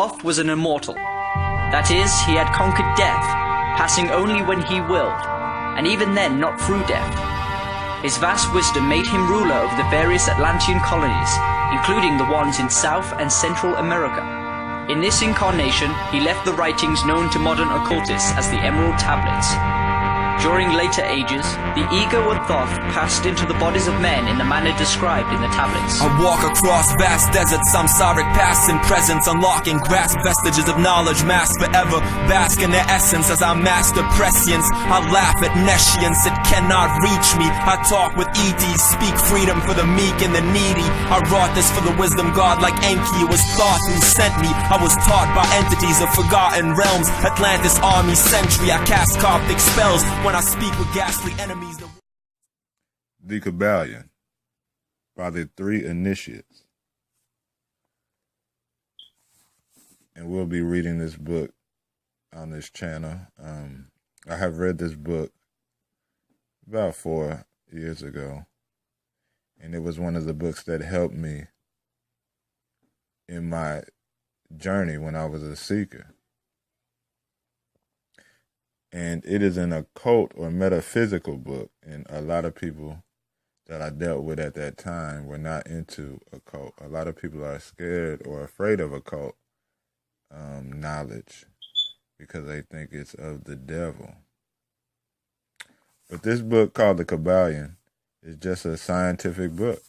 Thoth was an immortal. That is, he had conquered death, passing only when he willed, and even then not through death. His vast wisdom made him ruler over the various Atlantean colonies, including the ones in South and Central America. In this incarnation, he left the writings known to modern occultists as the Emerald Tablets. During later ages, the ego of Thoth passed into the bodies of men in the manner described in the tablets. I walk across vast deserts, samsaric past and presence, unlocking grasp vestiges of knowledge, mask forever, bask in their essence as I master prescience. I laugh at nescience, it cannot reach me. I talk with ETs, speak freedom for the meek and the needy. I wrought this for the wisdom god like Enki, it was Thoth who sent me. I was taught by entities of forgotten realms, Atlantis army sentry. I cast Coptic spells when I speak with ghastly enemies. The Kybalion by the Three Initiates. And we'll be reading this book on this channel. I have read this book about 4 years ago, and it was one of the books that helped me in my journey when I was a seeker. And it is an occult or metaphysical book, and a lot of people that I dealt with at that time were not into occult. A lot of people are scared or afraid of occult knowledge because they think it's of the devil. But this book called the Kybalion is just a scientific book.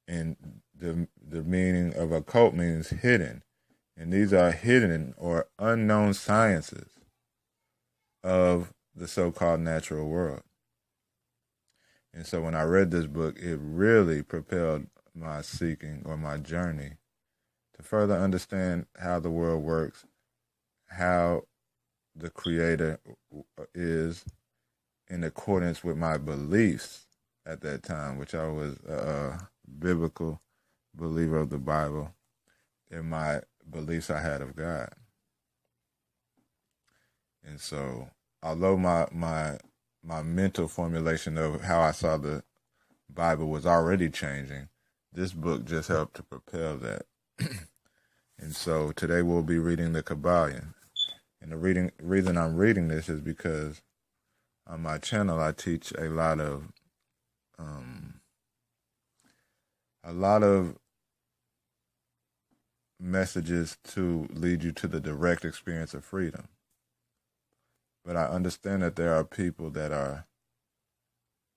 And the meaning of occult means hidden. And these are hidden or unknown sciences of the so-called natural world. And so when I read this book, it really propelled my seeking or my journey to further understand how the world works, how the Creator is in accordance with my beliefs at that time, which I was a biblical believer of the Bible, and my beliefs I had of God. And so, although my mental formulation of how I saw the Bible was already changing, this book just helped to propel that. And so today we'll be reading the Kybalion. And the reason I'm reading this is because on my channel I teach a lot of messages to lead you to the direct experience of freedom. But I understand that there are people that are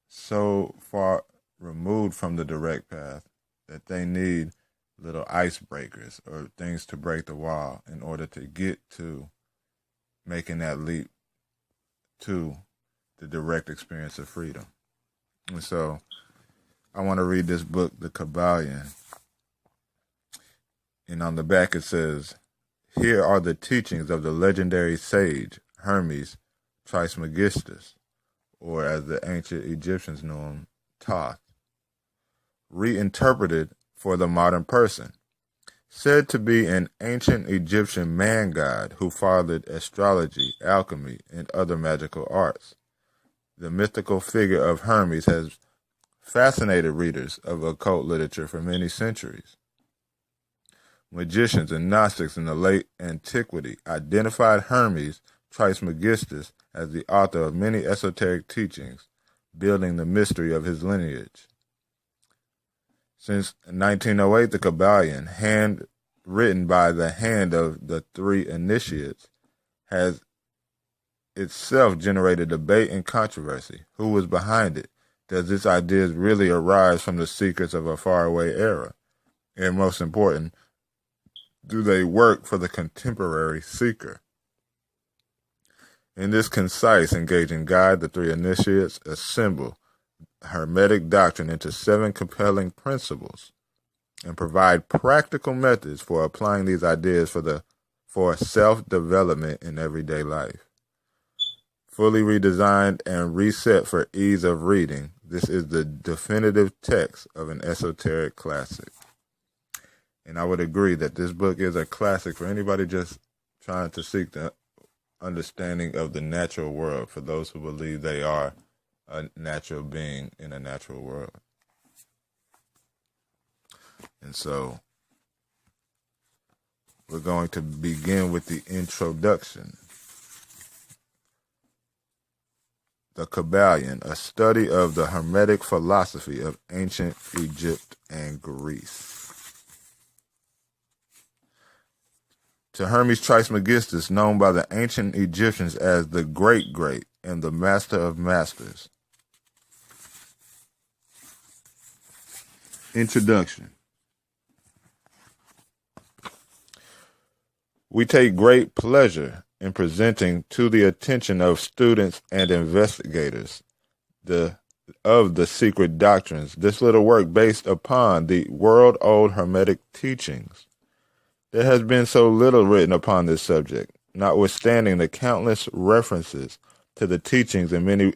so far removed from the direct path that they need little icebreakers or things to break the wall in order to get to making that leap to the direct experience of freedom. And so I want to read this book, The Kybalion. And on the back it says, "Here are the teachings of the legendary sage Hermes Trismegistus, or as the ancient Egyptians knew him, Thoth, reinterpreted for the modern person. Said to be an ancient Egyptian man-god who fathered astrology, alchemy, and other magical arts. The mythical figure of Hermes has fascinated readers of occult literature for many centuries. Magicians and Gnostics in the late antiquity identified Hermes Trismegistus as the author of many esoteric teachings, building the mystery of his lineage. Since 1908, the Kybalion, handwritten by the hand of the Three Initiates, has itself generated debate and controversy. Who was behind it? Does this idea really arise from the secrets of a faraway era? And most important, do they work for the contemporary seeker? In this concise, engaging guide, the Three Initiates assemble Hermetic doctrine into 7 compelling principles and provide practical methods for applying these ideas for self-development in everyday life. Fully redesigned and reset for ease of reading, this is the definitive text of an esoteric classic. And I would agree that this book is a classic for anybody just trying to seek the understanding of the natural world, for those who believe they are a natural being in a natural world. And so we're going to begin with the introduction. The Kybalion, a study of the Hermetic philosophy of ancient Egypt and Greece. To Hermes Trismegistus, known by the ancient Egyptians as the Great Great and the Master of Masters. Introduction. We take great pleasure in presenting to the attention of students and investigators of the secret doctrines this little work based upon the world-old Hermetic teachings. There has been so little written upon this subject, notwithstanding the countless references to the teachings in many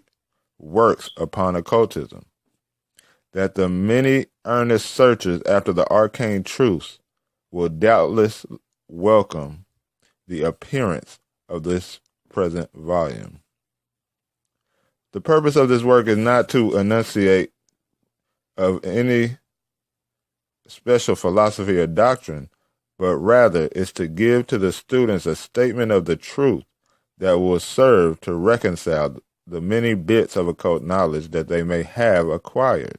works upon occultism, that the many earnest searchers after the arcane truths will doubtless welcome the appearance of this present volume. The purpose of this work is not to enunciate of any special philosophy or doctrine, but rather is to give to the students a statement of the truth that will serve to reconcile the many bits of occult knowledge that they may have acquired,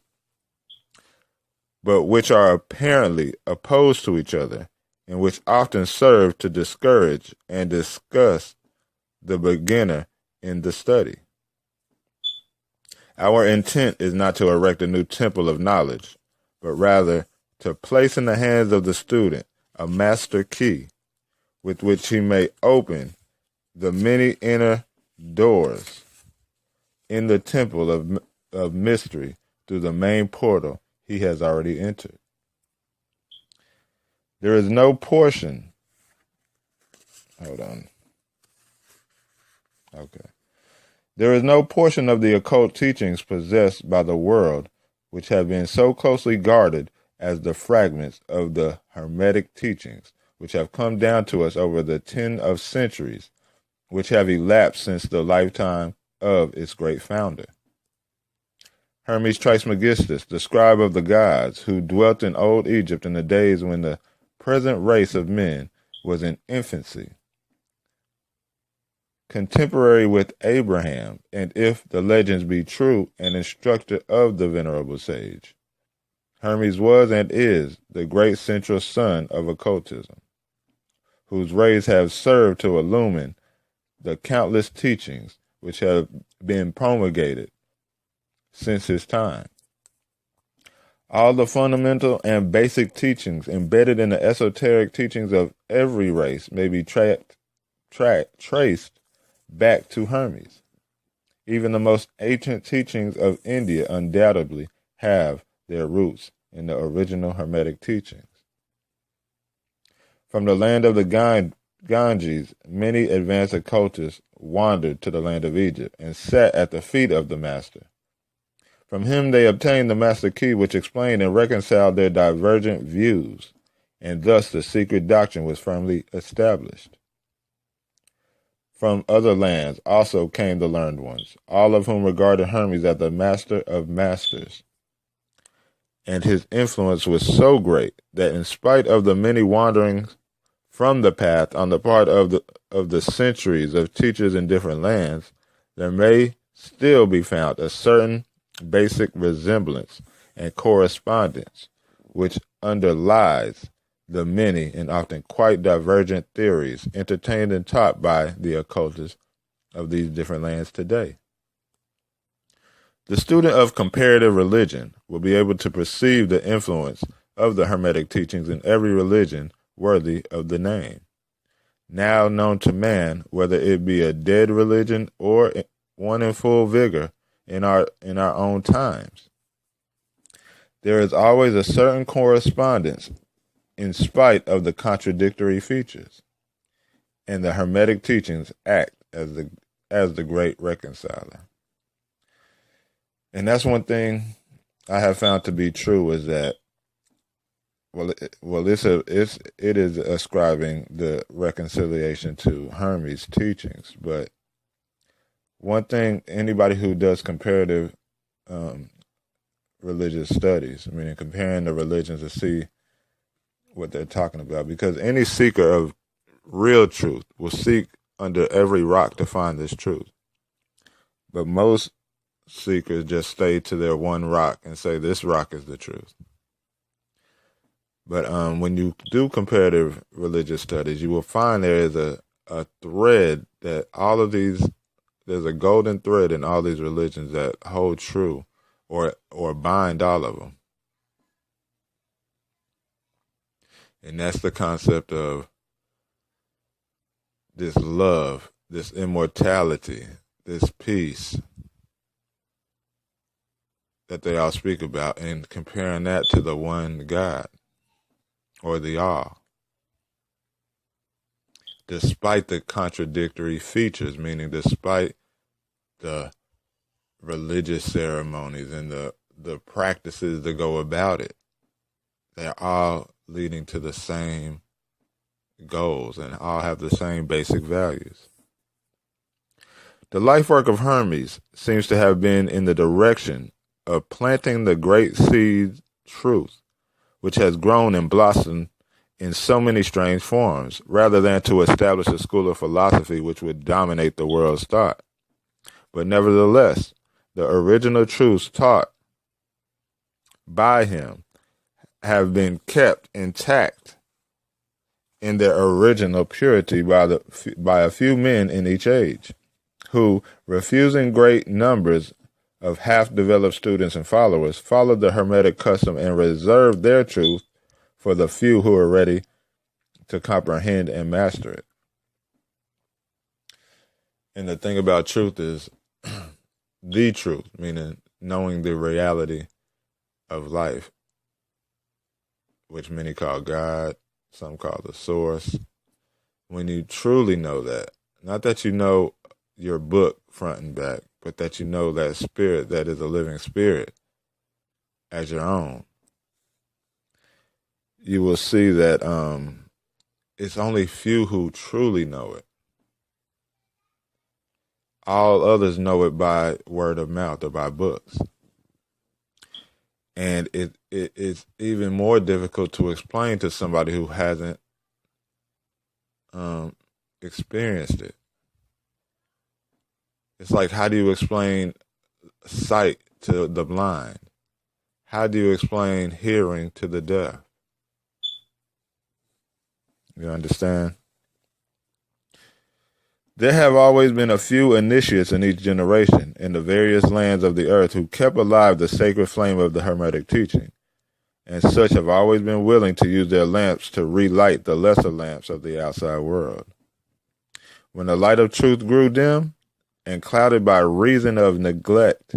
but which are apparently opposed to each other, and which often serve to discourage and disgust the beginner in the study. Our intent is not to erect a new temple of knowledge, but rather to place in the hands of the student a master key with which he may open the many inner doors in the temple of mystery through the main portal he has already entered. There is no portion. Hold on. Okay. There is no portion of the occult teachings possessed by the world which have been so closely guarded as the fragments of the Hermetic teachings, which have come down to us over the 10 of centuries, which have elapsed since the lifetime of its great founder. Hermes Trismegistus, the scribe of the gods, who dwelt in old Egypt in the days when the present race of men was in infancy, contemporary with Abraham, and if the legends be true, an instructor of the venerable sage. Hermes was and is the great central sun of occultism, whose rays have served to illumine the countless teachings which have been promulgated since his time. All the fundamental and basic teachings embedded in the esoteric teachings of every race may be traced back to Hermes. Even the most ancient teachings of India undoubtedly have their roots in the original Hermetic teachings. From the land of the Ganges, many advanced occultists wandered to the land of Egypt and sat at the feet of the master. From him they obtained the master key which explained and reconciled their divergent views, and thus the secret doctrine was firmly established. From other lands also came the learned ones, all of whom regarded Hermes as the master of masters. And his influence was so great that in spite of the many wanderings from the path on the part of the centuries of teachers in different lands, there may still be found a certain basic resemblance and correspondence which underlies the many and often quite divergent theories entertained and taught by the occultists of these different lands today. The student of comparative religion will be able to perceive the influence of the Hermetic teachings in every religion worthy of the name, now known to man, whether it be a dead religion or one in full vigor in our own times. There is always a certain correspondence in spite of the contradictory features, and the Hermetic teachings act as the great reconciler. And that's one thing I have found to be true is that, it is ascribing the reconciliation to Hermes' teachings, but one thing, anybody who does comparative religious studies, meaning comparing the religions to see what they're talking about, because any seeker of real truth will seek under every rock to find this truth. But most seekers just stay to their one rock and say this rock is the truth. But when you do comparative religious studies, you will find there is a thread that all of these, there's a golden thread in all these religions that hold true or bind all of them. And that's the concept of this love, this immortality, this peace that they all speak about, and comparing that to the one God or the all. Despite the contradictory features, meaning despite the religious ceremonies and the practices that go about it, they're all leading to the same goals and all have the same basic values. The life work of Hermes seems to have been in the direction of planting the great seed truth, which has grown and blossomed in so many strange forms, rather than to establish a school of philosophy which would dominate the world's thought. But nevertheless, the original truths taught by him have been kept intact in their original purity by a few men in each age, who, refusing great numbers of half-developed students and followers, followed the Hermetic custom and reserved their truth for the few who are ready to comprehend and master it. And the thing about truth is the truth, meaning knowing the reality of life, which many call God, some call the source. When you truly know that, not that you know your book front and back, but that you know that spirit that is a living spirit as your own, you will see that it's only few who truly know it. All others know it by word of mouth or by books. And it's even more difficult to explain to somebody who hasn't experienced it. It's like, how do you explain sight to the blind? How do you explain hearing to the deaf? You understand? There have always been a few initiates in each generation in the various lands of the earth who kept alive the sacred flame of the Hermetic teaching, and such have always been willing to use their lamps to relight the lesser lamps of the outside world. When the light of truth grew dim and clouded by reason of neglect,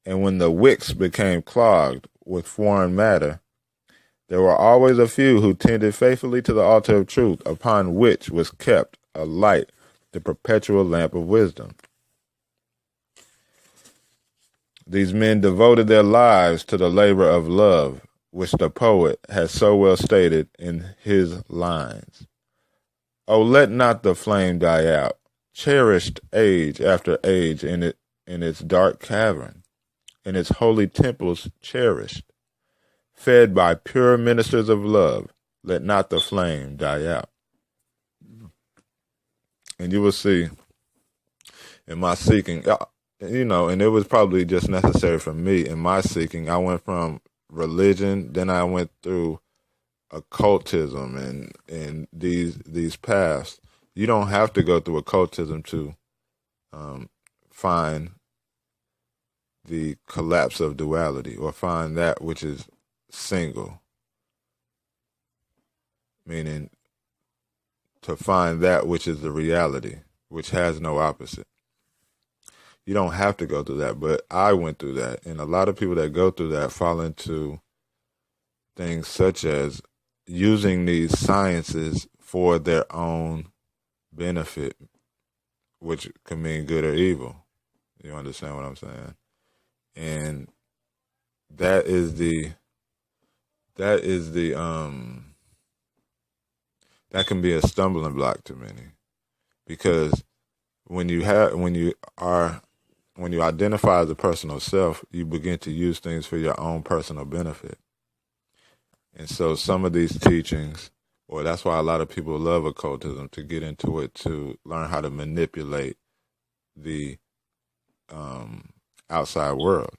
and when the wicks became clogged with foreign matter, there were always a few who tended faithfully to the altar of truth, upon which was kept alight the perpetual lamp of wisdom. These men devoted their lives to the labor of love, which the poet has so well stated in his lines. Oh, let not the flame die out, cherished age after age in its dark cavern, in its holy temples cherished, fed by pure ministers of love, let not the flame die out. And you will see in my seeking, and it was probably just necessary for me in my seeking. I went from religion, then I went through occultism and these paths. You don't have to go through occultism to find the collapse of duality or find that which is single, meaning to find that which is the reality, which has no opposite. You don't have to go through that, but I went through that. And a lot of people that go through that fall into things such as using these sciences for their own benefit, which can mean good or evil. You understand what I'm saying? And that can be a stumbling block to many, because when you identify as a personal self, you begin to use things for your own personal benefit. And so some of these teachings, or that's why a lot of people love occultism, to get into it, to learn how to manipulate the outside world.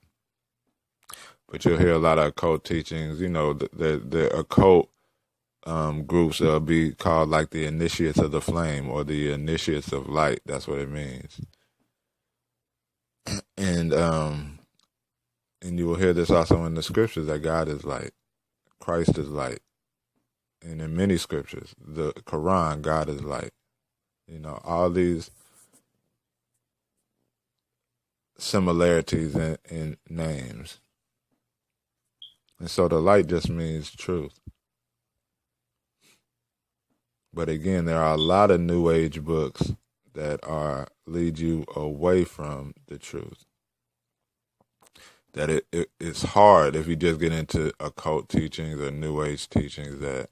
But you'll hear a lot of occult teachings, the occult groups will be called like the initiates of the flame or the initiates of light. That's what it means. And you will hear this also in the scriptures, that God is light, Christ is light. And in many scriptures, the Quran, God is light. All these similarities in names. And so the light just means truth. But again, there are a lot of New Age books that lead you away from the truth. That it's hard if you just get into occult teachings or New Age teachings, that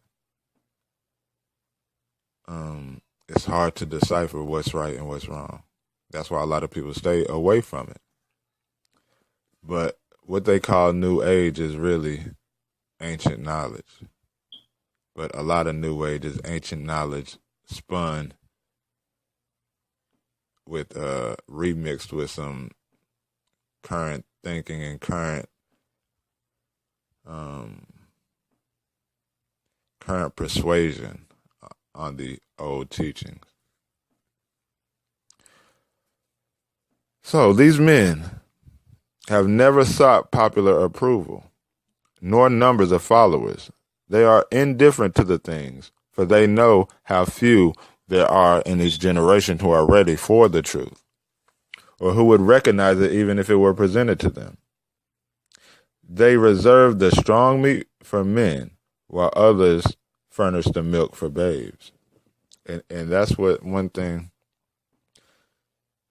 it's hard to decipher what's right and what's wrong. That's why a lot of people stay away from it. But what they call New Age is really ancient knowledge. But a lot of New Age is ancient knowledge spun with remixed with some current thinking and current persuasion on the old teachings. So these men have never sought popular approval, nor numbers of followers. They are indifferent to the things, for they know how few there are in each generation who are ready for the truth, or who would recognize it even if it were presented to them. They reserve the strong meat for men, while others furnish the milk for babes. And that's what one thing,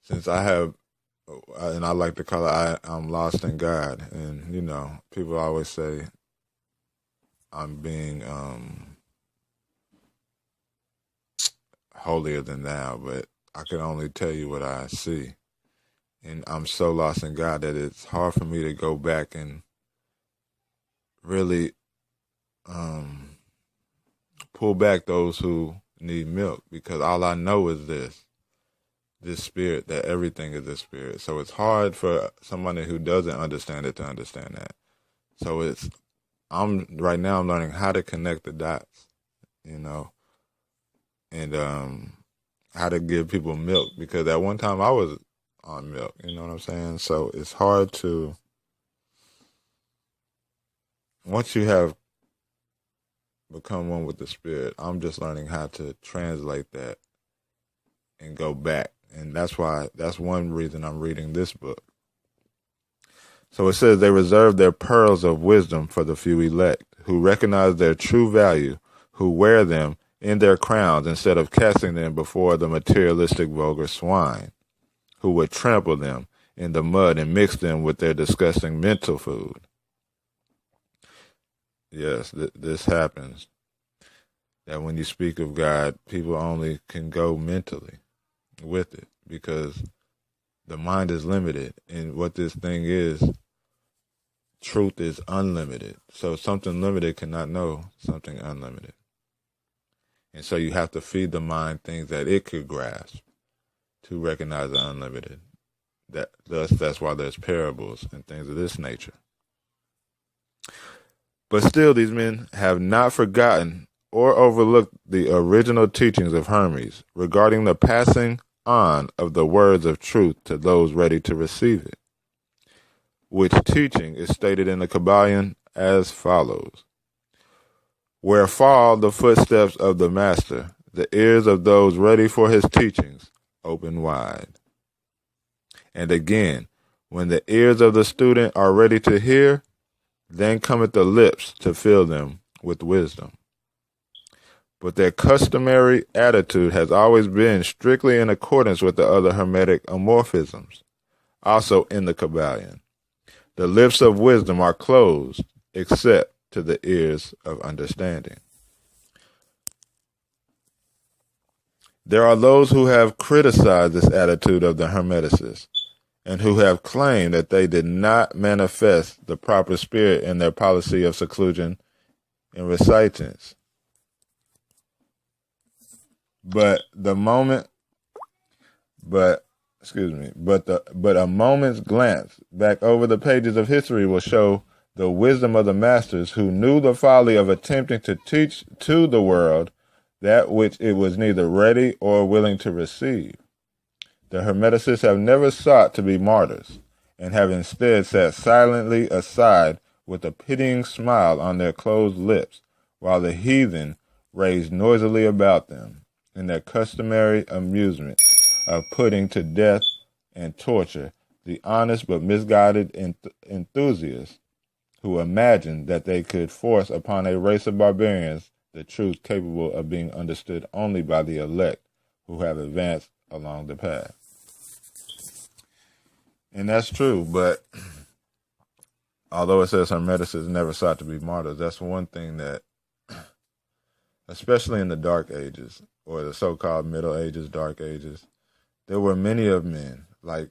since I have, and I like to call it, I'm lost in God. And, people always say I'm being holier than thou, but I can only tell you what I see. And I'm so lost in God that it's hard for me to go back and really pull back those who need milk, because all I know is this spirit, that everything is this spirit. So it's hard for somebody who doesn't understand it to understand that. So right now I'm learning how to connect the dots, and how to give people milk, because at one time I was on milk, you know what I'm saying? So it's hard to, once you have become one with the spirit, I'm just learning how to translate that and go back. And that's one reason I'm reading this book. So it says, they reserve their pearls of wisdom for the few elect, who recognize their true value, who wear them in their crowns instead of casting them before the materialistic vulgar swine, who would trample them in the mud and mix them with their disgusting mental food. Yes, this happens. That when you speak of God, people only can go mentally with it, because the mind is limited. And what this thing is, truth is unlimited. So something limited cannot know something unlimited. And so you have to feed the mind things that it could grasp to recognize the unlimited. That's why there's parables and things of this nature. But still, these men have not forgotten or overlooked the original teachings of Hermes regarding the passing on of the words of truth to those ready to receive it, which teaching is stated in the Kybalion as follows. Where fall the footsteps of the master, the ears of those ready for his teachings open wide. And again, when the ears of the student are ready to hear, then cometh the lips to fill them with wisdom. But their customary attitude has always been strictly in accordance with the other Hermetic amorphisms, also in the Kybalion. The lips of wisdom are closed, except to the ears of understanding. There are those who have criticized this attitude of the Hermeticists, and who have claimed that they did not manifest the proper spirit in their policy of seclusion and recitants. But a moment's glance back over the pages of history will show the wisdom of the masters who knew the folly of attempting to teach to the world that which it was neither ready or willing to receive. The Hermeticists have never sought to be martyrs, and have instead sat silently aside with a pitying smile on their closed lips, while the heathen raged noisily about them, in their customary amusement of putting to death and torture the honest but misguided enthusiasts who imagined that they could force upon a race of barbarians the truth capable of being understood only by the elect who have advanced along the path. And that's true, but although it says Hermeticists never sought to be martyrs, that's one thing that, especially in the Dark Ages, or the so-called Middle Ages, Dark Ages, there were many of men, like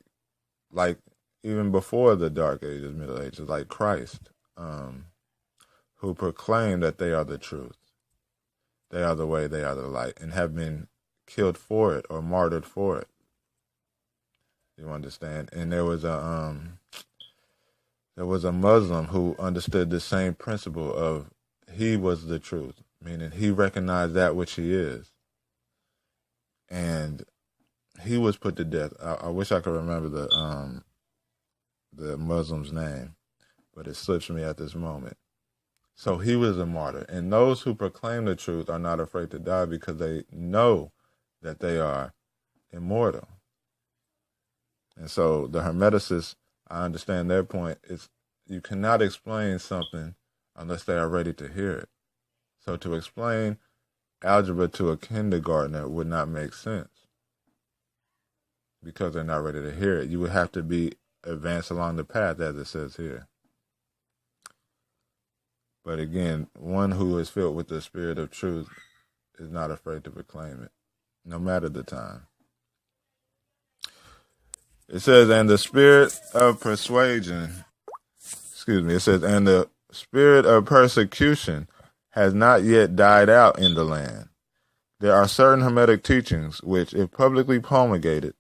even before the Dark Ages, Middle Ages, like Christ, who proclaim that they are the truth. They are the way, they are the light, and have been killed for it or martyred for it. You understand? And there was a Muslim who understood the same principle of he was the truth, meaning he recognized that which he is. And he was put to death. I wish I could remember the Muslim's name, but it slips me at this moment. So he was a martyr. And those who proclaim the truth are not afraid to die because they know that they are immortal. And so the Hermeticists, I understand their point, is you cannot explain something unless they are ready to hear it. So to explain algebra to a kindergartner would not make sense because they're not ready to hear it. You would have to be advanced along the path, as it says here. But again, one who is filled with the spirit of truth is not afraid to proclaim it, no matter the time. It says, and the spirit of persuasion, it says, and the spirit of persecution has not yet died out in the land. There are certain Hermetic teachings which, if publicly promulgated,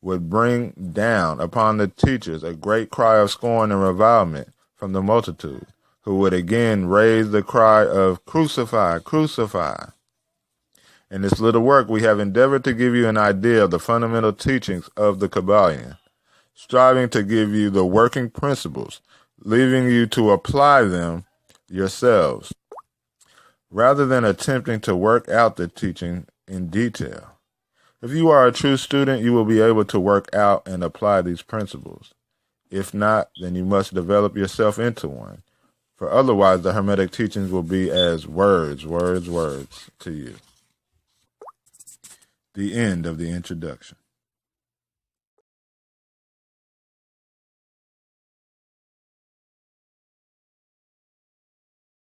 would bring down upon the teachers a great cry of scorn and revilement from the multitude, who would again raise the cry of crucify, crucify. In this little work, we have endeavored to give you an idea of the fundamental teachings of the Kybalion, striving to give you the working principles, leaving you to apply them yourselves, rather than attempting to work out the teaching in detail. If you are a true student, you will be able to work out and apply these principles. If not, then you must develop yourself into one, for otherwise the Hermetic teachings will be as words to you. The end of the introduction.